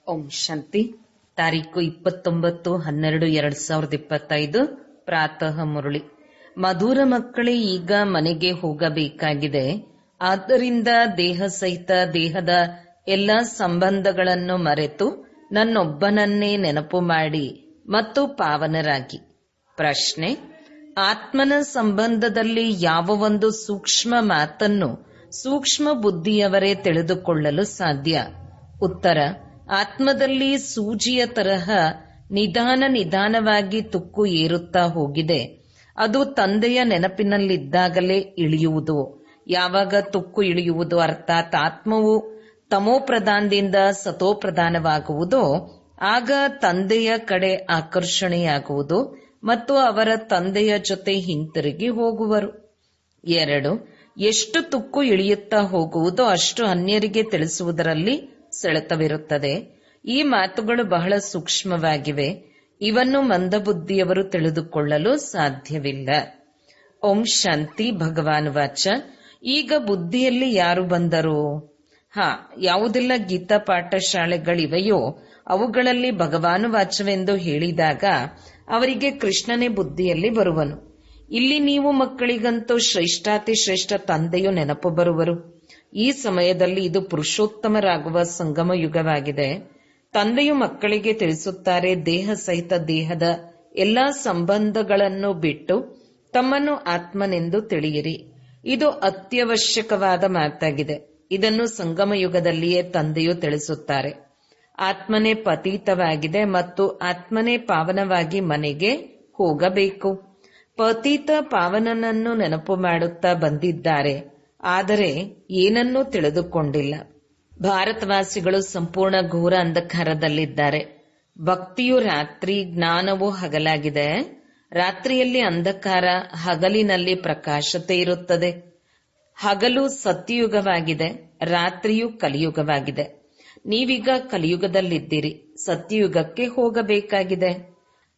ಓಂ ಶಾಂತಿ. ತಾರೀಕು 29/12/2025 ಪ್ರಾತಃ ಮುರಳಿ. ಮಧುರ ಮಕ್ಕಳೇ, ಈಗ ಮನೆಗೆ ಹೋಗಬೇಕಾಗಿದೆ. ಆದ್ದರಿಂದ ದೇಹ ಸಹಿತ ದೇಹದ ಎಲ್ಲ ಸಂಬಂಧಗಳನ್ನು ಮರೆತು ನನ್ನೊಬ್ಬನನ್ನೇ ನೆನಪು ಮಾಡಿ ಮತ್ತು ಪಾವನರಾಗಿ. ಪ್ರಶ್ನೆ: ಆತ್ಮನ ಸಂಬಂಧದಲ್ಲಿ ಯಾವ ಒಂದು ಸೂಕ್ಷ್ಮ ಮಾತನ್ನು ಸೂಕ್ಷ್ಮ ಬುದ್ಧಿಯವರೇ ತಿಳಿದುಕೊಳ್ಳಲು ಸಾಧ್ಯ? ಉತ್ತರ: ಆತ್ಮದಲ್ಲಿ ಸೂಜಿಯ ತರಹ ನಿಧಾನವಾಗಿ ತುಕ್ಕು ಏರುತ್ತಾ ಹೋಗಿದೆ. ಅದು ತಂದೆಯ ನೆನಪಿನಲ್ಲಿದ್ದಾಗಲೇ ಇಳಿಯುವುದು. ಯಾವಾಗ ತುಕ್ಕು ಇಳಿಯುವುದು, ಅರ್ಥಾತ್ ಆತ್ಮವು ತಮೋಪ್ರಧಾನದಿಂದ ಸತೋಪ್ರಧಾನವಾಗುವುದೋ, ಆಗ ತಂದೆಯ ಕಡೆ ಆಕರ್ಷಣೆಯಾಗುವುದು ಮತ್ತು ಅವರ ತಂದೆಯ ಜೊತೆ ಹಿಂತಿರುಗಿ ಹೋಗುವರು. 2. ಎಷ್ಟು ತುಕ್ಕು ಇಳಿಯುತ್ತಾ ಹೋಗುವುದೋ ಅಷ್ಟು ಅನ್ಯರಿಗೆ ತಿಳಿಸುವುದರಲ್ಲಿ ಸೆಳೆತವಿರುತ್ತದೆ. ಈ ಮಾತುಗಳು ಬಹಳ ಸೂಕ್ಷ್ಮವಾಗಿವೆ. ಇವನ್ನು ಮಂದಬುದ್ಧಿಯವರು ತಿಳಿದುಕೊಳ್ಳಲು ಸಾಧ್ಯವಿಲ್ಲ. ಓಂ ಶಾಂತಿ. ಭಗವಾನ್ ವಾಚ: ಈಗ ಬುದ್ಧಿಯಲ್ಲಿ ಯಾರು ಬಂದರು? ಯಾವುದೆಲ್ಲ ಗೀತಾ ಪಾಠಶಾಲೆಗಳಿವೆಯೋ ಅವುಗಳಲ್ಲಿ ಭಗವಾನ್ ವಾಚವೆಂದು ಹೇಳಿದಾಗ ಅವರಿಗೆ ಕೃಷ್ಣನೇ ಬುದ್ಧಿಯಲ್ಲಿ ಬರುವನು. ಇಲ್ಲಿ ನೀವು ಮಕ್ಕಳಿಗಂತೂ ಶ್ರೇಷ್ಠಾತಿ ಶ್ರೇಷ್ಠ ತಂದೆಯು ನೆನಪು ಬರುವರು. ಈ ಸಮಯದಲ್ಲಿ ಇದು ಪುರುಷೋತ್ತಮರಾಗುವ ಸಂಗಮ ಯುಗವಾಗಿದೆ. ತಂದೆಯು ಮಕ್ಕಳಿಗೆ ತಿಳಿಸುತ್ತಾರೆ, ದೇಹ ಸಹಿತ ದೇಹದ ಎಲ್ಲಾ ಸಂಬಂಧಗಳನ್ನು ಬಿಟ್ಟು ತಮ್ಮನ್ನು ಆತ್ಮನೆಂದು ತಿಳಿಯಿರಿ. ಇದು ಅತ್ಯವಶ್ಯಕವಾದ ಮಾತಾಗಿದೆ. ಇದನ್ನು ಸಂಗಮ ಯುಗದಲ್ಲಿಯೇ ತಂದೆಯು ತಿಳಿಸುತ್ತಾರೆ. ಆತ್ಮನೇ ಪತೀತವಾಗಿದೆ ಮತ್ತು ಆತ್ಮನೇ ಪಾವನವಾಗಿ ಮನೆಗೆ ಹೋಗಬೇಕು. ಪತೀತ ಪಾವನನನ್ನು ನೆನಪು ಮಾಡುತ್ತಾ ಬಂದಿದ್ದಾರೆ, ಆದರೆ ಏನನ್ನೂ ತಿಳಿದುಕೊಂಡಿಲ್ಲ. ಭಾರತವಾಸಿಗಳು ಸಂಪೂರ್ಣ ಘೋರ ಅಂಧಕಾರದಲ್ಲಿದ್ದಾರೆ. ಭಕ್ತಿಯು ರಾತ್ರಿ, ಜ್ಞಾನವು ಹಗಲಾಗಿದೆ. ರಾತ್ರಿಯಲ್ಲಿ ಅಂಧಕಾರ, ಹಗಲಿನಲ್ಲಿ ಪ್ರಕಾಶತೆ ಇರುತ್ತದೆ. ಹಗಲು ಸತ್ಯಯುಗವಾಗಿದೆ, ರಾತ್ರಿಯು ಕಲಿಯುಗವಾಗಿದೆ. ನೀವೀಗ ಕಲಿಯುಗದಲ್ಲಿದ್ದೀರಿ, ಸತ್ಯಯುಗಕ್ಕೆ ಹೋಗಬೇಕಾಗಿದೆ.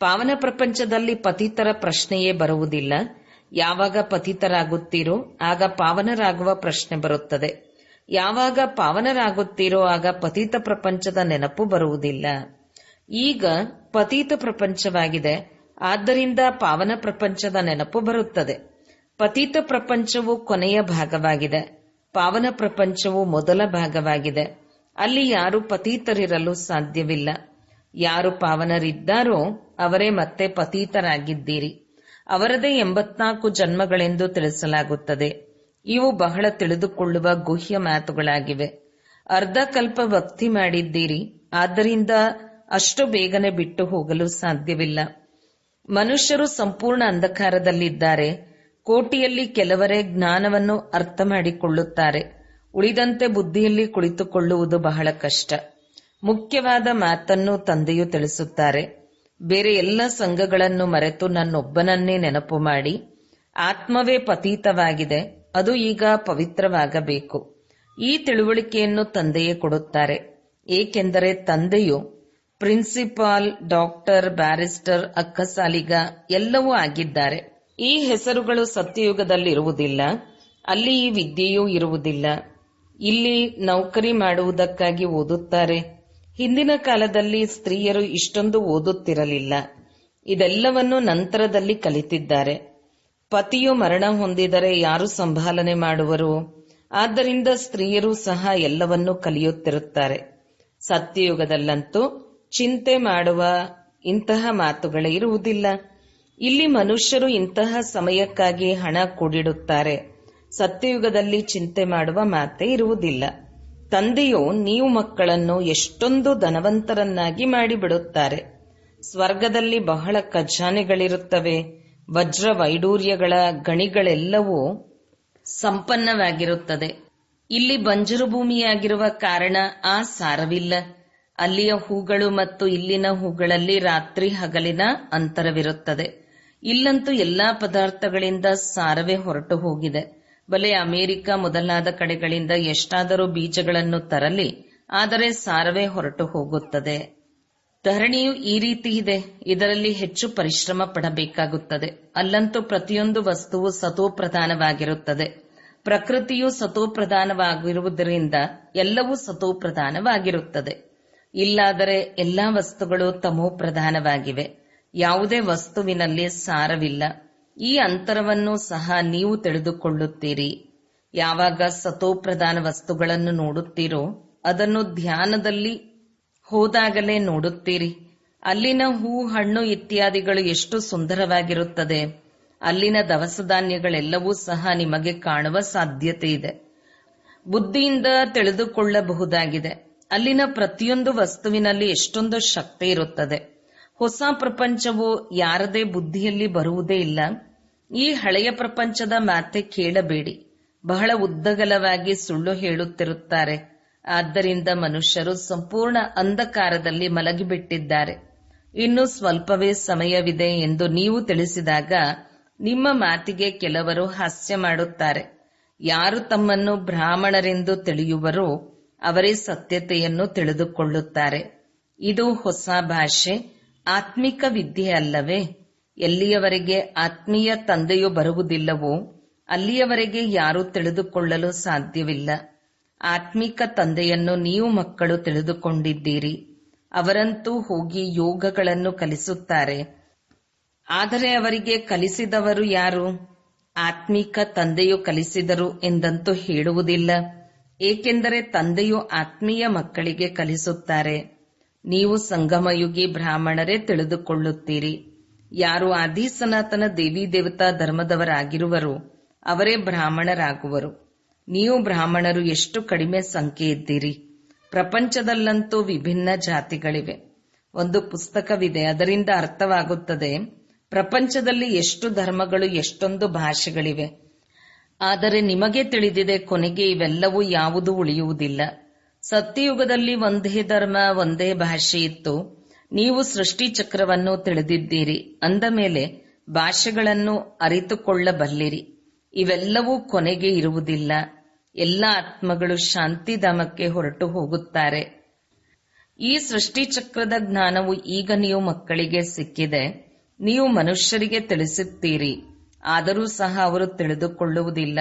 ಪಾವನ ಪ್ರಪಂಚದಲ್ಲಿ ಪತಿತರ ಪ್ರಶ್ನೆಯೇ ಬರುವುದಿಲ್ಲ. ಯಾವಾಗ ಪತಿತರಾಗುತ್ತೀರೋ ಆಗ ಪಾವನರಾಗುವ ಪ್ರಶ್ನೆ ಬರುತ್ತದೆ. ಯಾವಾಗ ಪಾವನರಾಗುತ್ತೀರೋ ಆಗ ಪತಿತ ಪ್ರಪಂಚದ ನೆನಪು ಬರುವುದಿಲ್ಲ. ಈಗ ಪತಿತ ಪ್ರಪಂಚವಾಗಿದೆ, ಆದ್ದರಿಂದ ಪಾವನ ಪ್ರಪಂಚದ ನೆನಪು ಬರುತ್ತದೆ. ಪತಿತ ಪ್ರಪಂಚವು ಕೊನೆಯ ಭಾಗವಾಗಿದೆ, ಪಾವನ ಪ್ರಪಂಚವು ಮೊದಲ ಭಾಗವಾಗಿದೆ. ಅಲ್ಲಿ ಯಾರು ಪತೀತರಿರಲು ಸಾಧ್ಯವಿಲ್ಲ. ಯಾರು ಪಾವನರಿದ್ದಾರೋ ಅವರೇ ಮತ್ತೆ ಪತೀತರಾಗಿದ್ದೀರಿ. ಅವರದೇ 84 ಜನ್ಮಗಳೆಂದು ತಿಳಿಸಲಾಗುತ್ತದೆ. ಇವು ಬಹಳ ತಿಳಿದುಕೊಳ್ಳುವ ಗುಹ್ಯ ಮಾತುಗಳಾಗಿವೆ. ಅರ್ಧ ಕಲ್ಪ ಭಕ್ತಿ ಮಾಡಿದ್ದೀರಿ, ಆದ್ದರಿಂದ ಅಷ್ಟು ಬೇಗನೆ ಬಿಟ್ಟು ಹೋಗಲು ಸಾಧ್ಯವಿಲ್ಲ. ಮನುಷ್ಯರು ಸಂಪೂರ್ಣ ಅಂಧಕಾರದಲ್ಲಿದ್ದಾರೆ. ಕೋಟಿಯಲ್ಲಿ ಕೆಲವರೇ ಜ್ಞಾನವನ್ನು ಅರ್ಥ ಮಾಡಿಕೊಳ್ಳುತ್ತಾರೆ. ಉಳಿದಂತೆ ಬುದ್ಧಿಯಲ್ಲಿ ಕುಳಿತುಕೊಳ್ಳುವುದು ಬಹಳ ಕಷ್ಟ. ಮುಖ್ಯವಾದ ಮಾತನ್ನು ತಂದೆಯು ತಿಳಿಸುತ್ತಾರೆ. ಬೇರೆ ಎಲ್ಲ ಸಂಘಗಳನ್ನು ಮರೆತು ನನ್ನೊಬ್ಬನನ್ನೇ ನೆನಪು ಮಾಡಿ. ಆತ್ಮವೇ ಪತೀತವಾಗಿದೆ, ಅದು ಈಗ ಪವಿತ್ರವಾಗಬೇಕು. ಈ ತಿಳುವಳಿಕೆಯನ್ನು ತಂದೆಯೇ ಕೊಡುತ್ತಾರೆ. ಏಕೆಂದರೆ ತಂದೆಯು ಪ್ರಿನ್ಸಿಪಾಲ್, ಡಾಕ್ಟರ್, ಬ್ಯಾರಿಸ್ಟರ್, ಅಕ್ಕಸಾಲಿಗ ಎಲ್ಲವೂ ಆಗಿದ್ದಾರೆ. ಈ ಹೆಸರುಗಳು ಸತ್ಯಯುಗದಲ್ಲಿರುವುದಿಲ್ಲ. ಅಲ್ಲಿ ಈ ವಿದ್ಯೆಯೂ ಇರುವುದಿಲ್ಲ. ಇಲ್ಲಿ ನೌಕರಿ ಮಾಡುವುದಕ್ಕಾಗಿ ಓದುತ್ತಾರೆ. ಹಿಂದಿನ ಕಾಲದಲ್ಲಿ ಸ್ತ್ರೀಯರು ಇಷ್ಟೊಂದು ಓದುತ್ತಿರಲಿಲ್ಲ. ಇದೆಲ್ಲವನ್ನು ನಂತರದಲ್ಲಿ ಕಲಿತಿದ್ದಾರೆ. ಪತಿಯು ಮರಣ ಹೊಂದಿದರೆ ಯಾರು ಸಂಭಾಲನೆ ಮಾಡುವರು? ಆದ್ದರಿಂದ ಸ್ತ್ರೀಯರು ಸಹ ಎಲ್ಲವನ್ನೂ ಕಲಿಯುತ್ತಿರುತ್ತಾರೆ. ಸತ್ಯಯುಗದಲ್ಲಂತೂ ಚಿಂತೆ ಮಾಡುವ ಇಂತಹ ಮಾತುಗಳೇ ಇರುವುದಿಲ್ಲ. ಇಲ್ಲಿ ಮನುಷ್ಯರು ಇಂತಹ ಸಮಯಕ್ಕಾಗಿ ಹಣ ಕೂಡಿಡುತ್ತಾರೆ. ಸತ್ಯಯುಗದಲ್ಲಿ ಚಿಂತೆ ಮಾಡುವ ಮಾತೇ ಇರುವುದಿಲ್ಲ. ತಂದೆಯು ನೀವು ಮಕ್ಕಳನ್ನು ಎಷ್ಟೊಂದು ಧನವಂತರನ್ನಾಗಿ ಮಾಡಿಬಿಡುತ್ತಾರೆ. ಸ್ವರ್ಗದಲ್ಲಿ ಬಹಳ ಖಜಾನೆಗಳಿರುತ್ತವೆ. ವಜ್ರ ವೈಡೂರ್ಯಗಳ ಗಣಿಗಳೆಲ್ಲವೂ ಸಂಪನ್ನವಾಗಿರುತ್ತದೆ. ಇಲ್ಲಿ ಬಂಜರು ಭೂಮಿಯಾಗಿರುವ ಕಾರಣ ಆ ಸಾರವಿಲ್ಲ. ಅಲ್ಲಿಯ ಹೂಗಳು ಮತ್ತು ಇಲ್ಲಿನ ಹೂಗಳಲ್ಲಿ ರಾತ್ರಿ ಹಗಲಿನ ಅಂತರವಿರುತ್ತದೆ. ಇಲ್ಲಂತೂ ಎಲ್ಲಾ ಪದಾರ್ಥಗಳಿಂದ ಸಾರವೇ ಹೊರಟು ಹೋಗಿದೆ. ಬಲೆ ಅಮೆರಿಕ ಮೊದಲಾದ ಕಡೆಗಳಿಂದ ಎಷ್ಟಾದರೂ ಬೀಜಗಳನ್ನು ತರಲಿ, ಆದರೆ ಸಾರವೇ ಹೊರಟು ಹೋಗುತ್ತದೆ. ಧರಣಿಯು ಈ ರೀತಿ ಇದೆ. ಇದರಲ್ಲಿ ಹೆಚ್ಚು ಪರಿಶ್ರಮ ಪಡಬೇಕಾಗುತ್ತದೆ. ಅಲ್ಲಂತೂ ಪ್ರತಿಯೊಂದು ವಸ್ತುವು ಸತೋಪ್ರಧಾನವಾಗಿರುತ್ತದೆ. ಪ್ರಕೃತಿಯು ಸತೋಪ್ರಧಾನವಾಗಿರುವುದರಿಂದ ಎಲ್ಲವೂ ಸತೋಪ್ರಧಾನವಾಗಿರುತ್ತದೆ. ಇಲ್ಲಾದರೆ ಎಲ್ಲಾ ವಸ್ತುಗಳು ತಮೋ ಪ್ರಧಾನವಾಗಿವೆ. ಯಾವುದೇ ವಸ್ತುವಿನಲ್ಲಿ ಸಾರವಿಲ್ಲ. ಈ ಅಂತರವನ್ನು ಸಹ ನೀವು ತಿಳಿದುಕೊಳ್ಳುತ್ತೀರಿ. ಯಾವಾಗ ಸತೋಪ್ರಧಾನ ವಸ್ತುಗಳನ್ನು ನೋಡುತ್ತೀರೋ ಅದನ್ನು ಧ್ಯಾನದಲ್ಲಿ ಹೋದಾಗಲೇ ನೋಡುತ್ತೀರಿ. ಅಲ್ಲಿನ ಹೂ, ಹಣ್ಣು ಇತ್ಯಾದಿಗಳು ಎಷ್ಟು ಸುಂದರವಾಗಿರುತ್ತದೆ. ಅಲ್ಲಿನ ದವಸ ಧಾನ್ಯಗಳೆಲ್ಲವೂ ಸಹ ನಿಮಗೆ ಕಾಣುವ ಸಾಧ್ಯತೆ ಇದೆ. ಬುದ್ಧಿಯಿಂದ ತಿಳಿದುಕೊಳ್ಳಬಹುದಾಗಿದೆ. ಅಲ್ಲಿನ ಪ್ರತಿಯೊಂದು ವಸ್ತುವಿನಲ್ಲಿ ಎಷ್ಟೊಂದು ಶಕ್ತಿ ಇರುತ್ತದೆ. ಹೊಸ ಪ್ರಪಂಚವು ಯಾರದೇ ಬುದ್ಧಿಯಲ್ಲಿ ಬರುವುದೇ ಇಲ್ಲ. ಈ ಹಳೆಯ ಪ್ರಪಂಚದ ಮಾತೆ ಕೇಳಬೇಡಿ. ಬಹಳ ಉದ್ದಗಲವಾಗಿ ಸುಳ್ಳು ಹೇಳುತ್ತಿರುತ್ತಾರೆ. ಆದ್ದರಿಂದ ಮನುಷ್ಯರು ಸಂಪೂರ್ಣ ಅಂಧಕಾರದಲ್ಲಿ ಮಲಗಿಬಿಟ್ಟಿದ್ದಾರೆ. ಇನ್ನು ಸ್ವಲ್ಪವೇ ಸಮಯವಿದೆ ಎಂದು ನೀವು ತಿಳಿಸಿದಾಗ ನಿಮ್ಮ ಮಾತಿಗೆ ಕೆಲವರು ಹಾಸ್ಯ ಮಾಡುತ್ತಾರೆ. ಯಾರು ತಮ್ಮನ್ನು ಬ್ರಾಹ್ಮಣರೆಂದು ತಿಳಿಯುವರೋ ಅವರೇ ಸತ್ಯತೆಯನ್ನು ತಿಳಿದುಕೊಳ್ಳುತ್ತಾರೆ. ಇದು ಹೊಸ ಭಾಷೆ, ಆತ್ಮಿಕ ವಿದ್ಯೆ ಅಲ್ಲವೇ? ಎಲ್ಲಿಯವರೆಗೆ ಆತ್ಮೀಯ ತಂದೆಯು ಬರುವುದಿಲ್ಲವೋ ಅಲ್ಲಿಯವರೆಗೆ ಯಾರೂ ತಿಳಿದುಕೊಳ್ಳಲು ಸಾಧ್ಯವಿಲ್ಲ. ಆತ್ಮಿಕ ತಂದೆಯನ್ನು ನೀವು ಮಕ್ಕಳು ತಿಳಿದುಕೊಂಡಿದ್ದೀರಿ. ಅವರಂತೂ ಹೋಗಿ ಯೋಗಗಳನ್ನು ಕಲಿಸುತ್ತಾರೆ. ಆದರೆ ಅವರಿಗೆ ಕಲಿಸಿದವರು ಯಾರು? ಆತ್ಮಿಕ ತಂದೆಯು ಕಲಿಸಿದರು ಎಂದಂತೂ ಹೇಳುವುದಿಲ್ಲ. ಏಕೆಂದರೆ ತಂದೆಯು ಆತ್ಮೀಯ ಮಕ್ಕಳಿಗೆ ಕಲಿಸುತ್ತಾರೆ. ನೀವು ಸಂಗಮಯುಗಿ ಬ್ರಾಹ್ಮಣರೇ ತಿಳಿದುಕೊಳ್ಳುತ್ತೀರಿ. ಯಾರು ಆದಿ ಸನಾತನ ದೇವಿ ದೇವತಾ ಧರ್ಮದವರಾಗಿರುವರು ಅವರೇ ಬ್ರಾಹ್ಮಣರಾಗುವರು. ನೀವು ಬ್ರಾಹ್ಮಣರು ಎಷ್ಟು ಕಡಿಮೆ ಸಂಖ್ಯೆ ಇದ್ದೀರಿ. ಪ್ರಪಂಚದಲ್ಲಂತೂ ವಿಭಿನ್ನ ಜಾತಿಗಳಿವೆ. ಒಂದು ಪುಸ್ತಕವಿದೆ, ಅದರಿಂದ ಅರ್ಥವಾಗುತ್ತದೆ ಪ್ರಪಂಚದಲ್ಲಿ ಎಷ್ಟು ಧರ್ಮಗಳು, ಎಷ್ಟೊಂದು ಭಾಷೆಗಳಿವೆ. ಆದರೆ ನಿಮಗೆ ತಿಳಿದಿದೆ, ಕೊನೆಗೆ ಇವೆಲ್ಲವೂ ಯಾವುದೂ ಉಳಿಯುವುದಿಲ್ಲ. ಸತ್ಯಯುಗದಲ್ಲಿ ಒಂದೇ ಧರ್ಮ, ಒಂದೇ ಭಾಷೆ ಇತ್ತು. ನೀವು ಸೃಷ್ಟಿ ಚಕ್ರವನ್ನು ತಿಳಿದಿದ್ದೀರಿ. ಅಂದ ಮೇಲೆ ಭಾಷೆಗಳನ್ನು ಅರಿತುಕೊಳ್ಳಬಲ್ಲಿರಿ. ಇವೆಲ್ಲವೂ ಕೊನೆಗೆ ಇರುವುದಿಲ್ಲ. ಎಲ್ಲ ಆತ್ಮಗಳು ಶಾಂತಿಧಾಮಕ್ಕೆ ಹೊರಟು ಹೋಗುತ್ತಾರೆ. ಈ ಸೃಷ್ಟಿ ಚಕ್ರದ ಜ್ಞಾನವು ಈಗ ನೀವು ಮಕ್ಕಳಿಗೆ ಸಿಕ್ಕಿದೆ. ನೀವು ಮನುಷ್ಯರಿಗೆ ತಿಳಿಸುತ್ತೀರಿ, ಆದರೂ ಸಹ ಅವರು ತಿಳಿದುಕೊಳ್ಳುವುದಿಲ್ಲ.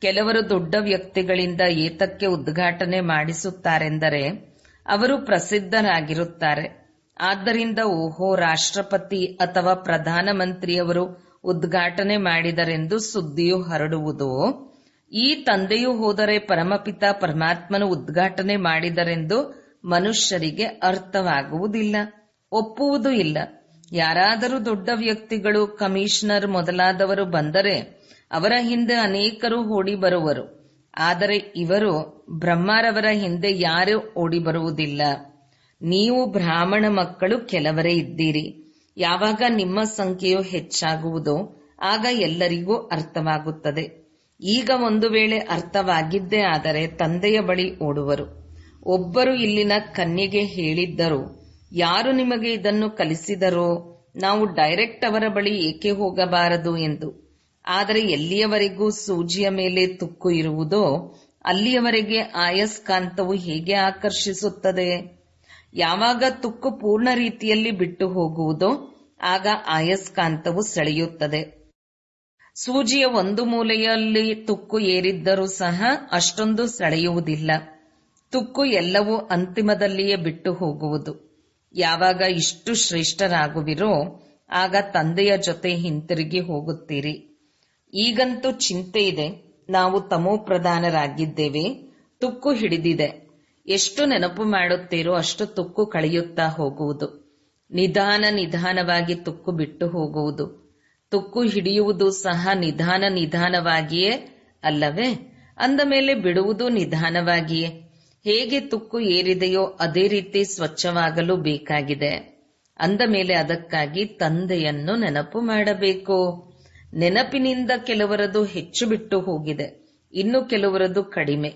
ಕೆಲವರು ದೊಡ್ಡ ವ್ಯಕ್ತಿಗಳಿಂದ ಏತಕ್ಕೆ ಉದ್ಘಾಟನೆ ಮಾಡಿಸುತ್ತಾರೆಂದರೆ ಅವರು ಪ್ರಸಿದ್ಧರಾಗಿರುತ್ತಾರೆ. ಆದ್ದರಿಂದ ಓಹೋ, ರಾಷ್ಟ್ರಪತಿ ಅಥವಾ ಪ್ರಧಾನಮಂತ್ರಿಯವರು ಉದ್ಘಾಟನೆ ಮಾಡಿದರೆಂದು ಸುದ್ದಿಯು ಹರಡುವುದು. ಈ ತಂದೆಯು ಹೋದರೆ ಪರಮಪಿತ ಪರಮಾತ್ಮನು ಉದ್ಘಾಟನೆ ಮಾಡಿದರೆಂದು ಮನುಷ್ಯರಿಗೆ ಅರ್ಥವಾಗುವುದಿಲ್ಲ, ಒಪ್ಪುವುದೂ ಇಲ್ಲ. ಯಾರಾದರೂ ದೊಡ್ಡ ವ್ಯಕ್ತಿಗಳು, ಕಮಿಷನರ್ ಮೊದಲಾದವರು ಬಂದರೆ ಅವರ ಹಿಂದೆ ಅನೇಕರು ಓಡಿ ಬರುವರು. ಆದರೆ ಇವರು ಬ್ರಹ್ಮರವರ ಹಿಂದೆ ಯಾರೂ ಓಡಿ ಬರುವುದಿಲ್ಲ. ನೀವು ಬ್ರಾಹ್ಮಣ ಮಕ್ಕಳು ಕೆಲವರೇ ಇದ್ದೀರಿ. ಯಾವಾಗ ನಿಮ್ಮ ಸಂಖ್ಯೆಯು ಹೆಚ್ಚಾಗುವುದೋ ಆಗ ಎಲ್ಲರಿಗೂ ಅರ್ಥವಾಗುತ್ತದೆ. ಈಗ ಒಂದು ವೇಳೆ ಅರ್ಥವಾಗಿದ್ದೇ ಆದರೆ ತಂದೆಯ ಬಳಿ ಓಡುವರು. ಒಬ್ಬರು ಇಲ್ಲಿನ ಕನ್ಯೆಗೆ ಹೇಳಿದ್ದರು, ಯಾರು ನಿಮಗೆ ಇದನ್ನು ಕಲಿಸಿದರೋ ನಾವು ಡೈರೆಕ್ಟ್ ಅವರ ಬಳಿ ಏಕೆ ಹೋಗಬಾರದು ಎಂದು. ಆದರೆ ಎಲ್ಲಿಯವರೆಗೂ ಸೂಜಿಯ ಮೇಲೆ ತುಕ್ಕು ಇರುವುದೋ ಅಲ್ಲಿಯವರೆಗೆ ಆಯಸ್ಕಾಂತವು ಹೇಗೆ ಆಕರ್ಷಿಸುತ್ತದೆ? ಯಾವಾಗ ತುಕ್ಕು ಪೂರ್ಣ ರೀತಿಯಲ್ಲಿ ಬಿಟ್ಟು ಹೋಗುವುದೋ ಆಗ ಆಯಸ್ಕಾಂತವು ಸೆಳೆಯುತ್ತದೆ. ಸೂಜಿಯ ಒಂದು ಮೂಲೆಯಲ್ಲಿ ತುಕ್ಕು ಏರಿದ್ದರೂ ಸಹ ಅಷ್ಟೊಂದು ಸೆಳೆಯುವುದಿಲ್ಲ. ತುಕ್ಕು ಎಲ್ಲವೂ ಅಂತಿಮದಲ್ಲಿಯೇ ಬಿಟ್ಟು ಹೋಗುವುದು. ಯಾವಾಗ ಇಷ್ಟು ಶ್ರೇಷ್ಠರಾಗುವಿರೋ ಆಗ ತಂದೆಯ ಜೊತೆ ಹಿಂತಿರುಗಿ ಹೋಗುತ್ತೀರಿ. ಈಗಂತೂ ಚಿಂತೆ ಇದೆ, ನಾವು ತಮೋ ಪ್ರಧಾನರಾಗಿದ್ದೇವೆ, ತುಕ್ಕು ಹಿಡಿದಿದೆ. ಎಷ್ಟು ನೆನಪು ಮಾಡುತ್ತೀರೋ ಅಷ್ಟು ತುಕ್ಕು ಕಳೆಯುತ್ತಾ ಹೋಗುವುದು. ನಿಧಾನವಾಗಿ ತುಕ್ಕು ಬಿಟ್ಟು ಹೋಗುವುದು. ತುಕ್ಕು ಹಿಡಿಯುವುದು ಸಹ ನಿಧಾನವಾಗಿಯೇ ಅಲ್ಲವೇ? ಅಂದ ಮೇಲೆ ಬಿಡುವುದು ನಿಧಾನವಾಗಿಯೇ. ಹೇಗೆ ತುಕ್ಕು ಏರಿದೆಯೋ ಅದೇ ರೀತಿ ಸ್ವಚ್ಛವಾಗಲು ಬೇಕಾಗಿದೆ. ಅಂದ ಮೇಲೆ ಅದಕ್ಕಾಗಿ ತಂದೆಯನ್ನು ನೆನಪು ಮಾಡಬೇಕು. ನೆನಪಿನಿಂದ ಕೆಲವರದು ಹೆಚ್ಚು ಬಿಟ್ಟು ಹೋಗಿದೆ, ಇನ್ನು ಕೆಲವರದು ಕಡಿಮೆ.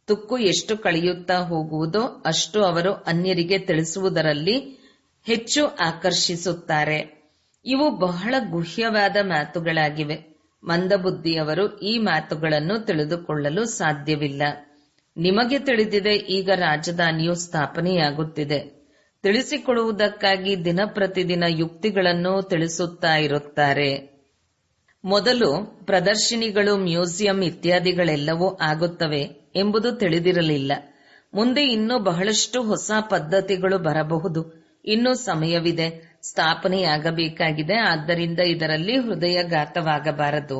ತುಕ್ಕು ಎಷ್ಟು ಕಳೆಯುತ್ತಾ ಹೋಗುವುದೋ ಅಷ್ಟು ಅವರು ಅನ್ಯರಿಗೆ ತಿಳಿಸುವುದರಲ್ಲಿ ಹೆಚ್ಚು ಆಕರ್ಷಿಸುತ್ತಾರೆ. ಇವು ಬಹಳ ಗುಹ್ಯವಾದ ಮಾತುಗಳಾಗಿವೆ. ಮಂದಬುದ್ಧಿಯವರು ಈ ಮಾತುಗಳನ್ನು ತಿಳಿದುಕೊಳ್ಳಲು ಸಾಧ್ಯವಿಲ್ಲ. ನಿಮಗೆ ತಿಳಿದಿದೆ, ಈಗ ರಾಜಧಾನಿಯು ಸ್ಥಾಪನೆಯಾಗುತ್ತಿದೆ. ತಿಳಿಸಿಕೊಡುವುದಕ್ಕಾಗಿ ದಿನ ಪ್ರತಿದಿನ ಯುಕ್ತಿಗಳನ್ನು ತಿಳಿಸುತ್ತಾ ಇರುತ್ತಾರೆ. ಮೊದಲು ಪ್ರದರ್ಶಿನಿಗಳು, ಮ್ಯೂಸಿಯಂ ಇತ್ಯಾದಿಗಳೆಲ್ಲವೂ ಆಗುತ್ತವೆ ಎಂಬುದು ತಿಳಿದಿರಲಿಲ್ಲ. ಮುಂದೆ ಇನ್ನೂ ಬಹಳಷ್ಟು ಹೊಸ ಪದ್ಧತಿಗಳು ಬರಬಹುದು. ಇನ್ನೂ ಸಮಯವಿದೆ, ಸ್ಥಾಪನೆಯಾಗಬೇಕಾಗಿದೆ. ಆದ್ದರಿಂದ ಇದರಲ್ಲಿ ಹೃದಯಘಾತವಾಗಬಾರದು.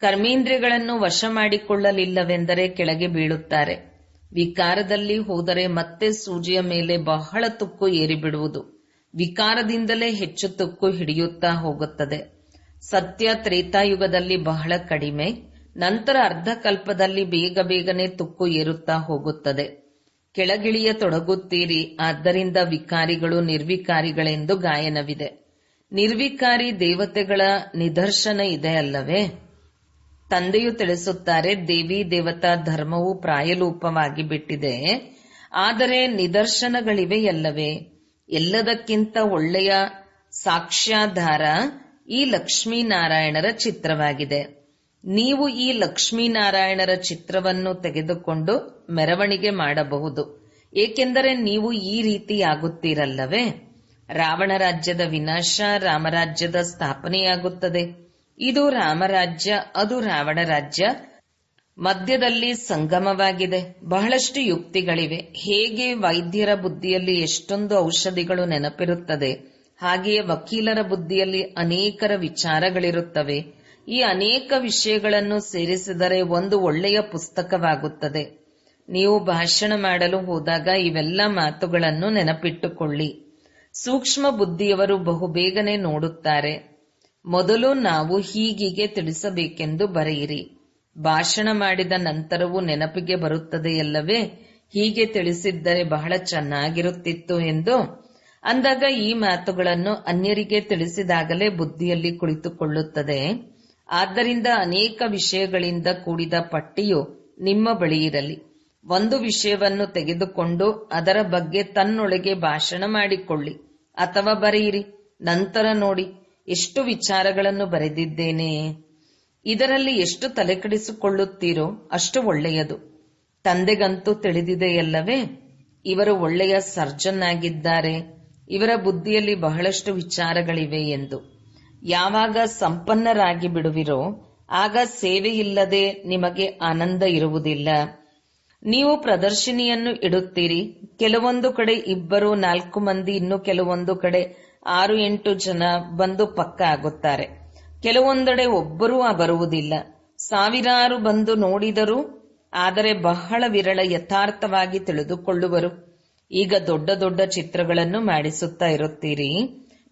ಕರ್ಮೇಂದ್ರಿಯಗಳನ್ನು ವಶ ಮಾಡಿಕೊಳ್ಳಲಿಲ್ಲವೆಂದರೆ ಕೆಳಗೆ ಬೀಳುತ್ತಾರೆ. ವಿಕಾರದಲ್ಲಿ ಹೋದರೆ ಮತ್ತೆ ಸೂಜಿಯ ಮೇಲೆ ಬಹಳ ತುಕ್ಕು ಏರಿಬಿಡುವುದು. ವಿಕಾರದಿಂದಲೇ ಹೆಚ್ಚು ತುಕ್ಕು ಹಿಡಿಯುತ್ತಾ ಹೋಗುತ್ತದೆ. ಸತ್ಯ ತ್ರೇತಾಯುಗದಲ್ಲಿ ಬಹಳ ಕಡಿಮೆ, ನಂತರ ಅರ್ಧಕಲ್ಪದಲ್ಲಿ ಬೇಗ ಬೇಗನೆ ತುಕ್ಕು ಏರುತ್ತಾ ಹೋಗುತ್ತದೆ. ಕೆಳಗಿಳಿಯ ತೊಡಗುತ್ತೀರಿ. ಆದ್ದರಿಂದ ವಿಕಾರಿಗಳು ನಿರ್ವಿಕಾರಿಗಳೆಂದು ಗಾಯನವಿದೆ. ನಿರ್ವಿಕಾರಿ ದೇವತೆಗಳ ನಿದರ್ಶನ ಇದೆ ಅಲ್ಲವೇ? ತಂದೆಯು ತಿಳಿಸುತ್ತಾರೆ, ದೇವಿ ದೇವತಾ ಧರ್ಮವು ಪ್ರಾಯಲೋಪವಾಗಿ ಬಿಟ್ಟಿದೆ, ಆದರೆ ನಿದರ್ಶನಗಳಿವೆಯಲ್ಲವೇ? ಎಲ್ಲದಕ್ಕಿಂತ ಒಳ್ಳೆಯ ಸಾಕ್ಷ್ಯಾಧಾರ ಈ ಲಕ್ಷ್ಮೀನಾರಾಯಣರ ಚಿತ್ರವಾಗಿದೆ. ನೀವು ಈ ಲಕ್ಷ್ಮೀನಾರಾಯಣರ ಚಿತ್ರವನ್ನು ತೆಗೆದುಕೊಂಡು ಮೆರವಣಿಗೆ ಮಾಡಬಹುದು, ಏಕೆಂದರೆ ನೀವು ಈ ರೀತಿಯಾಗುತ್ತೀರಲ್ಲವೇ? ರಾವಣ ರಾಜ್ಯದ ವಿನಾಶ, ರಾಮರಾಜ್ಯದ ಸ್ಥಾಪನೆಯಾಗುತ್ತದೆ. ಇದು ರಾಮರಾಜ್ಯ, ಅದು ರಾವಣ ರಾಜ್ಯ, ಮಧ್ಯದಲ್ಲಿ ಸಂಗಮವಾಗಿದೆ. ಬಹಳಷ್ಟು ಯುಕ್ತಿಗಳಿವೆ. ಹೇಗೆ ವೈದ್ಯರ ಬುದ್ಧಿಯಲ್ಲಿ ಎಷ್ಟೊಂದು ಔಷಧಿಗಳು ನೆನಪಿರುತ್ತದೆ, ಹಾಗೆಯೇ ವಕೀಲರ ಬುದ್ಧಿಯಲ್ಲಿ ಅನೇಕರ ವಿಚಾರಗಳಿರುತ್ತವೆ. ಈ ಅನೇಕ ವಿಷಯಗಳನ್ನು ಸೇರಿಸಿದರೆ ಒಂದು ಒಳ್ಳೆಯ ಪುಸ್ತಕವಾಗುತ್ತದೆ. ನೀವು ಭಾಷಣ ಮಾಡಲು ಹೋದಾಗ ಇವೆಲ್ಲ ಮಾತುಗಳನ್ನು ನೆನಪಿಟ್ಟುಕೊಳ್ಳಿ. ಸೂಕ್ಷ್ಮ ಬುದ್ಧಿಯವರು ಬಹುಬೇಗನೆ ನೋಡುತ್ತಾರೆ. ಮೊದಲು ನಾವು ಹೀಗೆ ತಿಳಿಸಬೇಕೆಂದು ಬರೆಯಿರಿ. ಭಾಷಣ ಮಾಡಿದ ನಂತರವೂ ನೆನಪಿಗೆ ಬರುತ್ತದೆಯಲ್ಲವೇ? ಹೀಗೆ ತಿಳಿಸಿದ್ದರೆ ಬಹಳ ಚೆನ್ನಾಗಿರುತ್ತಿತ್ತು ಎಂದು ಅಂದಾಗ ಈ ಮಾತುಗಳನ್ನು ಅನ್ಯರಿಗೆ ತಿಳಿಸಿದಾಗಲೇ ಬುದ್ಧಿಯಲ್ಲಿ ಕುಳಿತುಕೊಳ್ಳುತ್ತದೆ. ಆದ್ದರಿಂದ ಅನೇಕ ವಿಷಯಗಳಿಂದ ಕೂಡಿದ ಪಟ್ಟಿಯು ನಿಮ್ಮ ಬಳಿ ಇರಲಿ. ಒಂದು ವಿಷಯವನ್ನು ತೆಗೆದುಕೊಂಡು ಅದರ ಬಗ್ಗೆ ತನ್ನೊಳಗೆ ಭಾಷಣ ಮಾಡಿಕೊಳ್ಳಿ ಅಥವಾ ಬರೆಯಿರಿ. ನಂತರ ನೋಡಿ ಎಷ್ಟು ವಿಚಾರಗಳನ್ನು ಬರೆದಿದ್ದೇನೆ. ಇದರಲ್ಲಿ ಎಷ್ಟು ತಲೆಕೆಡಿಸಿಕೊಳ್ಳುತ್ತೀರೋ ಅಷ್ಟು ಒಳ್ಳೆಯದು. ತಂದೆಗಂತೂ ತಿಳಿದಿದೆಯಲ್ಲವೇ? ಇವರು ಒಳ್ಳೆಯ ಸರ್ಜನ್ ಆಗಿದ್ದಾರೆ, ಇವರ ಬುದ್ಧಿಯಲ್ಲಿ ಬಹಳಷ್ಟು ವಿಚಾರಗಳಿವೆ ಎಂದು. ಯಾವಾಗ ಸಂಪನ್ನರಾಗಿ ಬಿಡುವಿರೋ ಆಗ ಸೇವೆಯಿಲ್ಲದೆ ನಿಮಗೆ ಆನಂದ ಇರುವುದಿಲ್ಲ. ನೀವು ಪ್ರದರ್ಶಿನಿಯನ್ನು ಇಡುತ್ತೀರಿ. ಕೆಲವೊಂದು ಕಡೆ 2-4 ಮಂದಿ, ಇನ್ನು ಕೆಲವೊಂದು ಕಡೆ 6-8 ಜನ ಬಂದು ಪಕ್ಕ ಆಗುತ್ತಾರೆ. ಕೆಲವೊಂದೆಡೆ ಒಬ್ಬರೂ ಬರುವುದಿಲ್ಲ. ಸಾವಿರಾರು ಬಂದು ನೋಡಿದರು, ಆದರೆ ಬಹಳ ವಿರಳ ಯಥಾರ್ಥವಾಗಿ ತಿಳಿದುಕೊಳ್ಳುವರು. ಈಗ ದೊಡ್ಡ ದೊಡ್ಡ ಚಿತ್ರಗಳನ್ನು ಮಾಡಿಸುತ್ತಾ ಇರುತ್ತೀರಿ.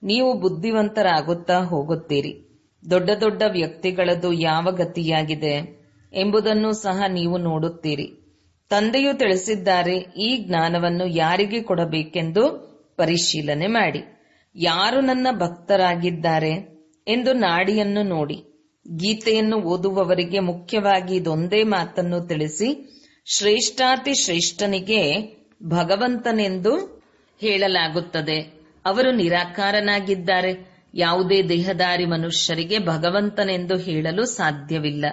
ನೀವು ಬುದ್ಧಿವಂತರಾಗುತ್ತಾ ಹೋಗುತ್ತೀರಿ. ದೊಡ್ಡ ದೊಡ್ಡ ವ್ಯಕ್ತಿಗಳದು ಯಾವ ಗತಿಯಾಗಿದೆ ಎಂಬುದನ್ನು ಸಹ ನೀವು ನೋಡುತ್ತೀರಿ. ತಂದೆಯು ತಿಳಿಸಿದ್ದಾರೆ, ಈ ಜ್ಞಾನವನ್ನು ಯಾರಿಗೆ ಕೊಡಬೇಕೆಂದು ಪರಿಶೀಲನೆ ಮಾಡಿ. ಯಾರು ನನ್ನ ಭಕ್ತರಾಗಿದ್ದಾರೆ ಎಂದು ನಾಡಿಯನ್ನು ನೋಡಿ. ಗೀತೆಯನ್ನು ಓದುವವರಿಗೆ ಮುಖ್ಯವಾಗಿ ಇದೊಂದೇ ಮಾತನ್ನು ತಿಳಿಸಿ, ಶ್ರೇಷ್ಠಾತಿ ಶ್ರೇಷ್ಠನಿಗೆ ಭಗವಂತನೆಂದು ಹೇಳಲಾಗುತ್ತದೆ. ಅವರು ನಿರಾಕಾರನಾಗಿದ್ದಾರೆ. ಯಾವುದೇ ದೇಹದಾರಿ ಮನುಷ್ಯರಿಗೆ ಭಗವಂತನೆಂದು ಹೇಳಲು ಸಾಧ್ಯವಿಲ್ಲ.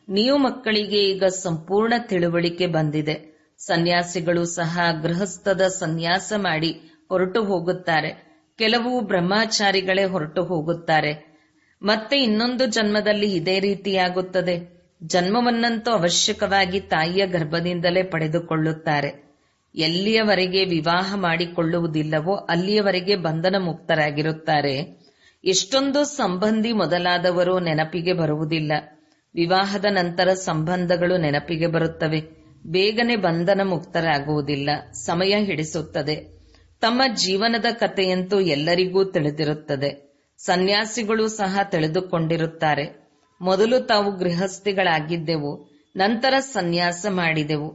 ನೀವು ಮಕ್ಕಳಿಗೆ ಈಗ ಸಂಪೂರ್ಣ ತಿಳುವಳಿಕೆ ಬಂದಿದೆ. ಸನ್ಯಾಸಿಗಳು ಸಹ ಗೃಹಸ್ಥದ ಸನ್ಯಾಸ ಮಾಡಿ ಹೊರಟು ಹೋಗುತ್ತಾರೆ. ಕೆಲವು ಬ್ರಹ್ಮಚಾರಿಗಳೇ ಹೊರಟು ಹೋಗುತ್ತಾರೆ. ಮತ್ತೆ ಇನ್ನೊಂದು ಜನ್ಮದಲ್ಲಿ ಇದೇ ರೀತಿಯಾಗುತ್ತದೆ. ಜನ್ಮವನ್ನಂತೂ ಅವಶ್ಯಕವಾಗಿ ತಾಯಿಯ ಗರ್ಭದಿಂದಲೇ ಪಡೆದುಕೊಳ್ಳುತ್ತಾರೆ. ಎಲ್ಲಿಯವರೆಗೆ ವಿವಾಹ ಮಾಡಿಕೊಳ್ಳುವುದಿಲ್ಲವೋ ಅಲ್ಲಿಯವರೆಗೆ ಬಂಧನ ಮುಕ್ತರಾಗಿರುತ್ತಾರೆ. ಎಷ್ಟೊಂದು ಸಂಬಂಧಿ ಮೊದಲಾದವರು ನೆನಪಿಗೆ ಬರುವುದಿಲ್ಲ. ವಿವಾಹದ ನಂತರ ಸಂಬಂಧಗಳು ನೆನಪಿಗೆ ಬರುತ್ತವೆ. ಬೇಗನೆ ಬಂಧನ ಮುಕ್ತರಾಗುವುದಿಲ್ಲ, ಸಮಯ ಹಿಡಿಸುತ್ತದೆ. ತಮ್ಮ ಜೀವನದ ಕಥೆಯಂತೂ ಎಲ್ಲರಿಗೂ ತಿಳಿದಿರುತ್ತದೆ. ಸನ್ಯಾಸಿಗಳು ಸಹ ತಿಳಿದುಕೊಂಡಿರುತ್ತಾರೆ. ಮೊದಲು ತಾವು ಗೃಹಸ್ಥಿಗಳಾಗಿದ್ದೆವು, ನಂತರ ಸನ್ಯಾಸ ಮಾಡಿದೆವು.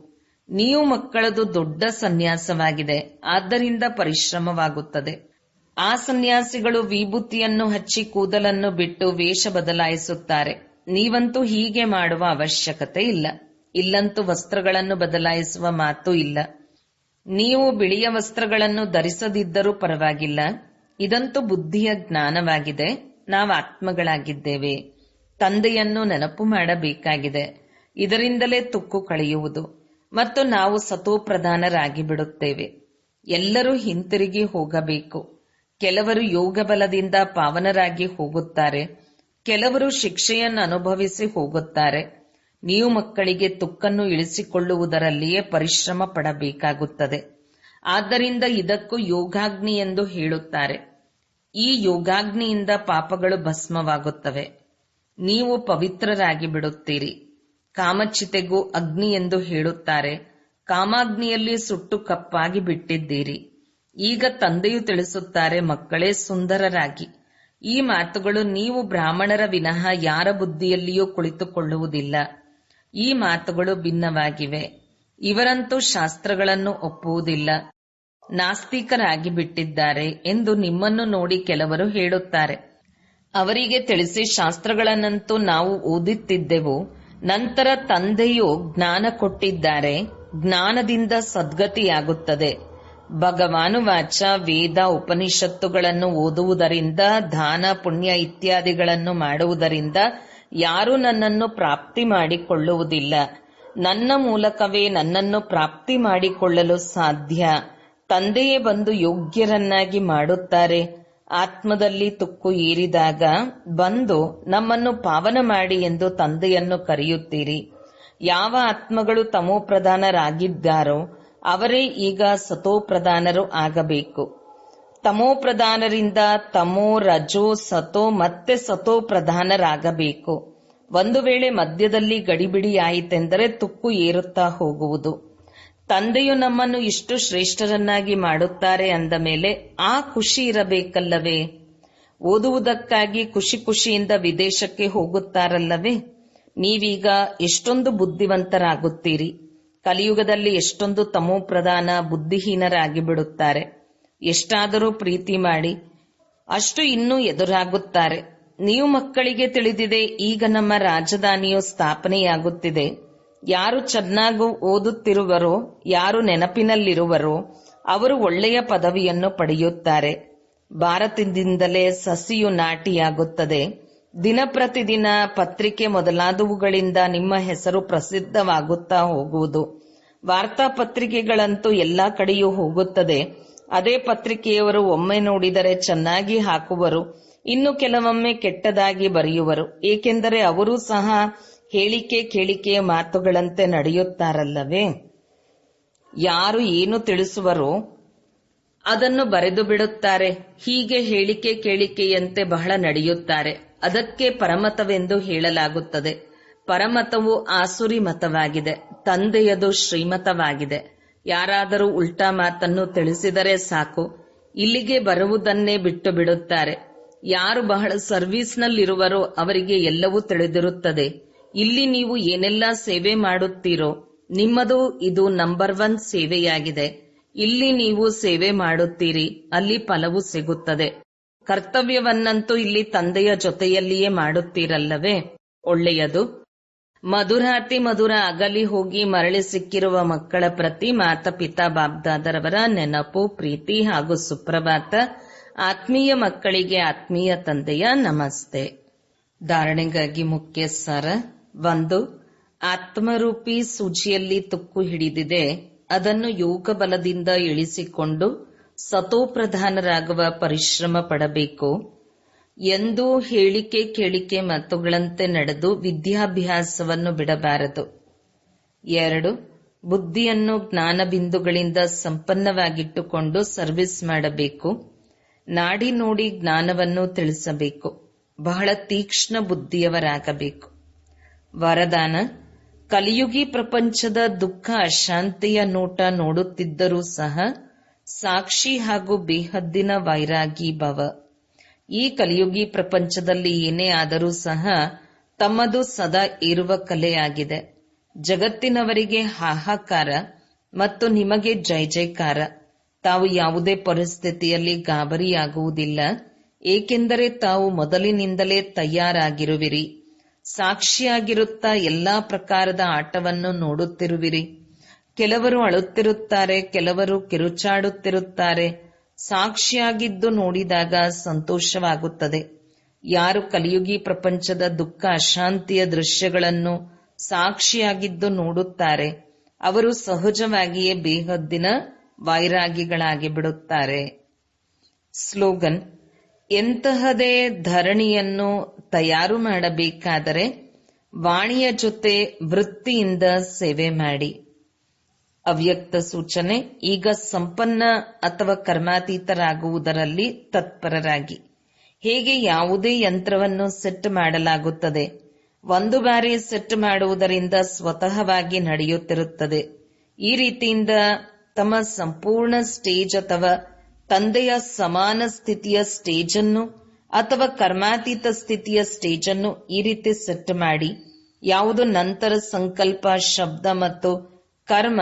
ನೀವು ಮಕ್ಕಳದು ದೊಡ್ಡ ಸನ್ಯಾಸವಾಗಿದೆ, ಆದ್ದರಿಂದ ಪರಿಶ್ರಮವಾಗುತ್ತದೆ. ಆ ಸನ್ಯಾಸಿಗಳು ವಿಭೂತಿಯನ್ನು ಹಚ್ಚಿ ಕೂದಲನ್ನು ಬಿಟ್ಟು ವೇಷ ಬದಲಾಯಿಸುತ್ತಾರೆ. ನೀವಂತೂ ಹೀಗೆ ಮಾಡುವ ಅವಶ್ಯಕತೆ ಇಲ್ಲ. ಇಲ್ಲಂತೂ ವಸ್ತ್ರಗಳನ್ನು ಬದಲಾಯಿಸುವ ಮಾತು ಇಲ್ಲ. ನೀವು ಬಿಳಿಯ ವಸ್ತ್ರಗಳನ್ನು ಧರಿಸದಿದ್ದರೂ ಪರವಾಗಿಲ್ಲ. ಇದಂತೂ ಬುದ್ಧಿಯ ಜ್ಞಾನವಾಗಿದೆ. ನಾವು ಆತ್ಮಗಳಾಗಿದ್ದೇವೆ. ತಂದೆಯನ್ನು ನೆನಪು ಮಾಡಬೇಕಾಗಿದೆ. ಇದರಿಂದಲೇ ತುಕ್ಕು ಕಳೆಯುವುದು ಮತ್ತು ನಾವು ಸತೋಪ್ರಧಾನರಾಗಿ ಬಿಡುತ್ತೇವೆ. ಎಲ್ಲರೂ ಹಿಂತಿರುಗಿ ಹೋಗಬೇಕು. ಕೆಲವರು ಯೋಗ ಬಲದಿಂದ ಪಾವನರಾಗಿ ಹೋಗುತ್ತಾರೆ, ಕೆಲವರು ಶಿಕ್ಷೆಯನ್ನು ಅನುಭವಿಸಿ ಹೋಗುತ್ತಾರೆ. ನೀವು ಮಕ್ಕಳಿಗೆ ತುಕ್ಕನ್ನು ಇಳಿಸಿಕೊಳ್ಳುವುದರಲ್ಲಿಯೇ ಪರಿಶ್ರಮ ಪಡಬೇಕಾಗುತ್ತದೆ. ಆದ್ದರಿಂದ ಇದಕ್ಕೂ ಯೋಗಾಗ್ನಿ ಎಂದು ಹೇಳುತ್ತಾರೆ. ಈ ಯೋಗಾಗ್ನಿಯಿಂದ ಪಾಪಗಳು ಭಸ್ಮವಾಗುತ್ತವೆ. ನೀವು ಪವಿತ್ರರಾಗಿ ಬಿಡುತ್ತೀರಿ. ಕಾಮಚಿತೆಗೂ ಅಗ್ನಿ ಎಂದು ಹೇಳುತ್ತಾರೆ. ಕಾಮಾಗ್ನಿಯಲ್ಲಿ ಸುಟ್ಟು ಕಪ್ಪಾಗಿ ಬಿಟ್ಟಿದ್ದೀರಿ. ಈಗ ತಂದೆಯು ತಿಳಿಸುತ್ತಾರೆ, ಮಕ್ಕಳೇ ಸುಂದರರಾಗಿ. ಈ ಮಾತುಗಳು ನೀವು ಬ್ರಾಹ್ಮಣರ ವಿನಃ ಯಾರ ಬುದ್ಧಿಯಲ್ಲಿಯೂ ಕುಳಿತುಕೊಳ್ಳುವುದಿಲ್ಲ. ಈ ಮಾತುಗಳು ಭಿನ್ನವಾಗಿವೆ. ಇವರಂತೂ ಶಾಸ್ತ್ರಗಳನ್ನು ಒಪ್ಪುವುದಿಲ್ಲ, ನಾಸ್ತಿಕರಾಗಿ ಬಿಟ್ಟಿದ್ದಾರೆ ಎಂದು ನಿಮ್ಮನ್ನು ನೋಡಿ ಕೆಲವರು ಹೇಳುತ್ತಾರೆ. ಅವರಿಗೆ ತಿಳಿಸಿ, ಶಾಸ್ತ್ರಗಳನ್ನಂತೂ ನಾವು ಓದುತ್ತಿದ್ದೆವು, ನಂತರ ತಂದೆಯು ಜ್ಞಾನ ಕೊಟ್ಟಿದ್ದಾರೆ, ಜ್ಞಾನದಿಂದ ಸದ್ಗತಿಯಾಗುತ್ತದೆ. ಭಗವಾನುವಾಚ, ವೇದ ಉಪನಿಷತ್ತುಗಳನ್ನು ಓದುವುದರಿಂದ, ದಾನ ಪುಣ್ಯ ಇತ್ಯಾದಿಗಳನ್ನು ಮಾಡುವುದರಿಂದ ಯಾರೂ ನನ್ನನ್ನು ಪ್ರಾಪ್ತಿ ಮಾಡಿಕೊಳ್ಳುವುದಿಲ್ಲ. ನನ್ನ ಮೂಲಕವೇ ನನ್ನನ್ನು ಪ್ರಾಪ್ತಿ ಮಾಡಿಕೊಳ್ಳಲು ಸಾಧ್ಯ. ತಂದೆಯೇ ಬಂದು ಯೋಗ್ಯರನ್ನಾಗಿ ಮಾಡುತ್ತಾರೆ. ಆತ್ಮದಲ್ಲಿ ತುಕ್ಕು ಏರಿದಾಗ ಬಂದು ನಮ್ಮನ್ನು ಪಾವನ ಮಾಡಿ ಎಂದು ತಂದೆಯನ್ನು ಕರೆಯುತ್ತೀರಿ. ಯಾವ ಆತ್ಮಗಳು ತಮೋಪ್ರಧಾನರಾಗಿದ್ದಾರೋ ಅವರೇ ಈಗ ಸತೋಪ್ರಧಾನರು ಆಗಬೇಕು. ತಮೋಪ್ರಧಾನರಿಂದ ತಮೋ, ರಜೋ, ಸತೋ ಮತ್ತೆ ಸತೋಪ್ರಧಾನರಾಗಬೇಕು. ಒಂದು ವೇಳೆ ಮಧ್ಯದಲ್ಲಿ ಗಡಿಬಿಡಿಯಾಯಿತೆಂದರೆ ತುಕ್ಕು ಏರುತ್ತಾ ಹೋಗುವುದು. ತಂದೆಯು ನಮ್ಮನ್ನು ಇಷ್ಟು ಶ್ರೇಷ್ಠರನ್ನಾಗಿ ಮಾಡುತ್ತಾರೆ ಅಂದ ಮೇಲೆ ಆ ಖುಷಿ ಇರಬೇಕಲ್ಲವೇ? ಓದುವುದಕ್ಕಾಗಿ ಖುಷಿ ಖುಷಿಯಿಂದ ವಿದೇಶಕ್ಕೆ ಹೋಗುತ್ತಾರಲ್ಲವೇ? ನೀವೀಗ ಎಷ್ಟೊಂದು ಬುದ್ಧಿವಂತರಾಗುತ್ತೀರಿ. ಕಲಿಯುಗದಲ್ಲಿ ಎಷ್ಟೊಂದು ತಮೋಪ್ರಧಾನ ಬುದ್ಧಿಹೀನರಾಗಿ ಬಿಡುತ್ತಾರೆ. ಎಷ್ಟಾದರೂ ಪ್ರೀತಿ ಮಾಡಿ, ಅಷ್ಟು ಇನ್ನೂ ಎದುರಾಗುತ್ತಾರೆ. ನೀವು ಮಕ್ಕಳಿಗೆ ತಿಳಿದಿದೆ, ಈಗ ನಮ್ಮ ರಾಜಧಾನಿಯು ಸ್ಥಾಪನೆಯಾಗುತ್ತಿದೆ. ಯಾರು ಚೆನ್ನಾಗಿ ಓದುತ್ತಿರುವರೋ, ಯಾರು ನೆನಪಿನಲ್ಲಿರುವರೋ ಅವರು ಒಳ್ಳೆಯ ಪದವಿಯನ್ನು ಪಡೆಯುತ್ತಾರೆ. ಭಾರತದಿಂದಲೇ ಸಸಿಯು ನಾಟಿಯಾಗುತ್ತದೆ. ದಿನ ಪ್ರತಿದಿನ ಪತ್ರಿಕೆ ಮೊದಲಾದವುಗಳಿಂದ ನಿಮ್ಮ ಹೆಸರು ಪ್ರಸಿದ್ಧವಾಗುತ್ತಾ ಹೋಗುವುದು. ವಾರ್ತಾಪತ್ರಿಕೆಗಳಂತೂ ಎಲ್ಲಾ ಕಡೆಯೂ ಹೋಗುತ್ತದೆ. ಅದೇ ಪತ್ರಿಕೆಯವರು ಒಮ್ಮೆ ನೋಡಿದರೆ ಚೆನ್ನಾಗಿ ಹಾಕುವರು, ಇನ್ನು ಕೆಲವೊಮ್ಮೆ ಕೆಟ್ಟದಾಗಿ ಬರೆಯುವರು. ಏಕೆಂದರೆ ಅವರೂ ಸಹ ಹೇಳಿಕೆ ಕೇಳಿಕೆಯ ಮಾತುಗಳಂತೆ ನಡೆಯುತ್ತಾರಲ್ಲವೇ? ಯಾರು ಏನು ತಿಳಿಸುವರೋ ಅದನ್ನು ಬರೆದು ಬಿಡುತ್ತಾರೆ. ಹೀಗೆ ಹೇಳಿಕೆ ಕೇಳಿಕೆಯಂತೆ ಬಹಳ ನಡೆಯುತ್ತಾರೆ. ಅದಕ್ಕೆ ಪರಮತವೆಂದು ಹೇಳಲಾಗುತ್ತದೆ. ಪರಮತವು ಆಸುರಿ ಮತವಾಗಿದೆ, ತಂದೆಯದು ಶ್ರೀಮತವಾಗಿದೆ. ಯಾರಾದರೂ ಉಲ್ಟಾ ಮಾತನ್ನು ತಿಳಿಸಿದರೆ ಸಾಕು, ಇಲ್ಲಿಗೆ ಬರುವುದನ್ನೇ ಬಿಟ್ಟು ಬಿಡುತ್ತಾರೆ. ಯಾರು ಬಹಳ ಸರ್ವೀಸ್ನಲ್ಲಿರುವರೋ ಅವರಿಗೆ ಎಲ್ಲವೂ ತಿಳಿದಿರುತ್ತದೆ. ಇಲ್ಲಿ ನೀವು ಏನೆಲ್ಲ ಸೇವೆ ಮಾಡುತ್ತೀರೋ ನಿಮ್ಮದು ಇದು ನಂಬರ್ 1 ಸೇವೆಯಾಗಿದೆ. ಇಲ್ಲಿ ನೀವು ಸೇವೆ ಮಾಡುತ್ತೀರಿ, ಅಲ್ಲಿ ಫಲವು ಸಿಗುತ್ತದೆ. ಕರ್ತವ್ಯವನ್ನಂತೂ ಇಲ್ಲಿ ತಂದೆಯ ಜೊತೆಯಲ್ಲಿಯೇ ಮಾಡುತ್ತೀರಲ್ಲವೇ? ಒಳ್ಳೆಯದು. ಮಧುರಾತಿ ಮಧುರ ಅಗಲಿ ಹೋಗಿ ಮರಳಿ ಸಿಕ್ಕಿರುವ ಮಕ್ಕಳ ಪ್ರತಿ ಮಾತಾಪಿತಾ ಬಾಬ್ದಾದರವರ ನೆನಪು, ಪ್ರೀತಿ ಹಾಗೂ ಸುಪ್ರಭಾತ. ಆತ್ಮೀಯ ಮಕ್ಕಳಿಗೆ ಆತ್ಮೀಯ ತಂದೆಯ ನಮಸ್ತೆ. ಧಾರಣೆಗಾಗಿ ಮುಖ್ಯ ಸಾರ. 1. ಆತ್ಮರೂಪಿ ಸೂಜಿಯಲ್ಲಿ ತುಕ್ಕು ಹಿಡಿದಿದೆ, ಅದನ್ನು ಯೋಗ ಬಲದಿಂದ ಇಳಿಸಿಕೊಂಡು ಸತೋಪ್ರಧಾನರಾಗುವ ಪರಿಶ್ರಮ ಪಡಬೇಕು. ಎಂದೂ ಹೇಳಿಕೆ ಕೇಳಿಕೆ ಮಾತುಗಳಂತೆ ನಡೆದು ವಿದ್ಯಾಭ್ಯಾಸವನ್ನು ಬಿಡಬಾರದು. 2. ಬುದ್ಧಿಯನ್ನು ಜ್ಞಾನ ಬಿಂದುಗಳಿಂದ ಸಂಪನ್ನವಾಗಿಟ್ಟುಕೊಂಡು ಸರ್ವಿಸ್ ಮಾಡಬೇಕು. ನಾಡಿ ನೋಡಿ ಜ್ಞಾನವನ್ನು ತಿಳಿಸಬೇಕು. ಬಹಳ ತೀಕ್ಷ್ಣ ಬುದ್ಧಿಯವರಾಗಬೇಕು. ವರದಾನ: ಕಲಿಯುಗಿ ಪ್ರಪಂಚದ ದುಃಖ ಅಶಾಂತಿಯ ನೋಟ ನೋಡುತ್ತಿದ್ದರೂ ಸಹ ಸಾಕ್ಷಿ ಹಾಗೂ ಬೇಹದ್ದಿನ ವೈರಾಗಿ ಭವ. ಈ ಕಲಿಯುಗಿ ಪ್ರಪಂಚದಲ್ಲಿ ಏನೇ ಆದರೂ ಸಹ ತಮ್ಮದು ಸದಾ ಏರುವ ಕಲೆಯಾಗಿದೆ. ಜಗತ್ತಿನವರಿಗೆ ಹಾಹಾಕಾರ ಮತ್ತು ನಿಮಗೆ ಜೈ ಜೈಕಾರ. ತಾವು ಯಾವುದೇ ಪರಿಸ್ಥಿತಿಯಲ್ಲಿ ಗಾಬರಿಯಾಗುವುದಿಲ್ಲ, ಏಕೆಂದರೆ ತಾವು ಮೊದಲಿನಿಂದಲೇ ತಯಾರಾಗಿರುವಿರಿ. ಸಾಕ್ಷಿಯಾಗಿರುತ್ತಾ ಎಲ್ಲಾ ಪ್ರಕಾರದ ಆಟವನ್ನು ನೋಡುತ್ತಿರುವಿರಿ. ಕೆಲವರು ಅಳುತ್ತಿರುತ್ತಾರೆ, ಕೆಲವರು ಕಿರುಚಾಡುತ್ತಿರುತ್ತಾರೆ. ಸಾಕ್ಷಿಯಾಗಿದ್ದು ನೋಡಿದಾಗ ಸಂತೋಷವಾಗುತ್ತದೆ. ಯಾರು ಕಲಿಯುಗಿ ಪ್ರಪಂಚದ ದುಃಖ ಅಶಾಂತಿಯ ದೃಶ್ಯಗಳನ್ನು ಸಾಕ್ಷಿಯಾಗಿದ್ದು ನೋಡುತ್ತಾರೆ ಅವರು ಸಹಜವಾಗಿಯೇ ಬೇಹದ್ದಿನ ವೈರಾಗಿಗಳಾಗಿ ಬಿಡುತ್ತಾರೆ. ಸ್ಲೋಗನ್: ಎಂತಹದೇ ಧರಣಿಯನ್ನು ತಯಾರು ಮಾಡಬೇಕಾದರೆ ವಾಣಿಯ ಜೊತೆ ವೃತ್ತಿಯಿಂದ ಸೇವೆ ಮಾಡಿ. ಅವ್ಯಕ್ತ ಸೂಚನೆ: ಈಗ ಸಂಪನ್ನ ಅಥವಾ ಕರ್ಮಾತೀತರಾಗುವುದರಲ್ಲಿ ತತ್ಪರರಾಗಿ. ಹೇಗೆ ಯಾವುದೇ ಯಂತ್ರವನ್ನು ಸೆಟ್ ಮಾಡಲಾಗುತ್ತದೆ, ಒಂದು ಬಾರಿ ಸೆಟ್ ಮಾಡುವುದರಿಂದ ಸ್ವತಃವಾಗಿ ನಡೆಯುತ್ತಿರುತ್ತದೆ. ಈ ರೀತಿಯಿಂದ ತಮ್ಮ ಸಂಪೂರ್ಣ ಸ್ಟೇಜ್ ಅಥವಾ ತಂದೆಯ ಸಮಾನ ಸ್ಥಿತಿಯ ಸ್ಟೇಜ್ ಅನ್ನು ಅಥವಾ ಕರ್ಮಾತೀತ ಸ್ಥಿತಿಯ ಸ್ಟೇಜ್ ಅನ್ನು ಈ ರೀತಿ ಸೆಟ್ ಮಾಡಿ, ಯಾವುದು ನಂತರ ಸಂಕಲ್ಪ, ಶಬ್ದ ಮತ್ತು ಕರ್ಮ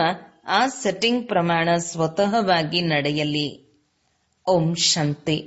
ಆ ಸೆಟ್ಟಿಂಗ್ ಪ್ರಮಾಣ ಸ್ವತಃವಾಗಿ ನಡೆಯಲಿ. ಓಂ ಶಾಂತಿ.